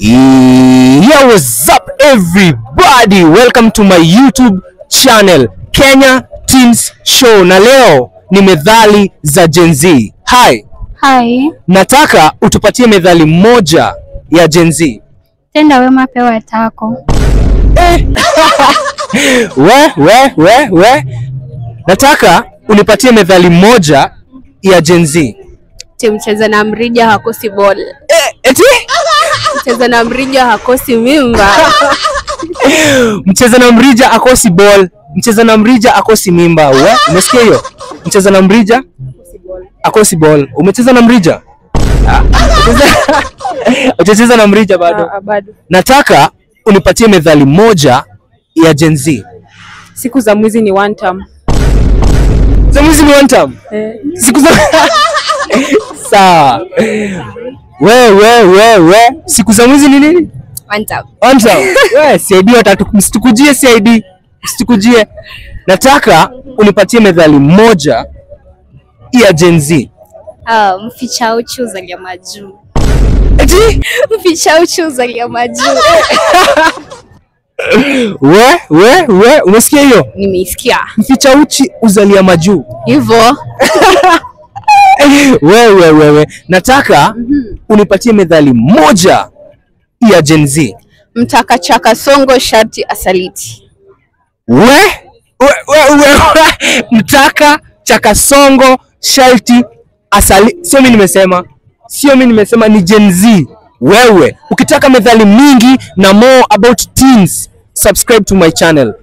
Yeah, what's up everybody? Welcome to my YouTube channel Kenya Teens Show. Na leo ni methali za Gen Z. Hi. Nataka utupatie methali moja ya Gen Z. Tenda wema pewa tako. We. Nataka unipatie methali moja ya Gen Z. Mcheza na mrija hakosi ball. Eti? Mcheza na mrija hakosi mimba. Mcheza na mrija hakosi ball. Mcheza na mrija hakosi mimba. We, umesikia hiyo? Mcheza na mrija hakosi ball. Umecheza na mrija? Uchecheza na mrija bado? Bado. Nataka unipatie methali moja ya Gen Z. Siku za mwizi ni one term. Za mwizi ni one term? Siku za sawa. We. Siku za mwizi ni nini? One term. One term. We, CID watatu msitukujie CID. Msitukujie. Nataka unipatie methali moja ya Gen Z. Mficha uchi uzalia majuu. Eti? Mficha uchi uzalia majuu. We, umesikia hiyo? Nimeisikia. Mficha uchi uzalia majuu. Hivyo. We. Nataka unipatie methali moja ya Gen Z. Mtaka chaka songo sharti asaliti. We. Mtaka chaka songo sharti asali. Sio mimi nimesema ni Gen Z. Wewe ukitaka methali mingi na more about teens, subscribe to my channel.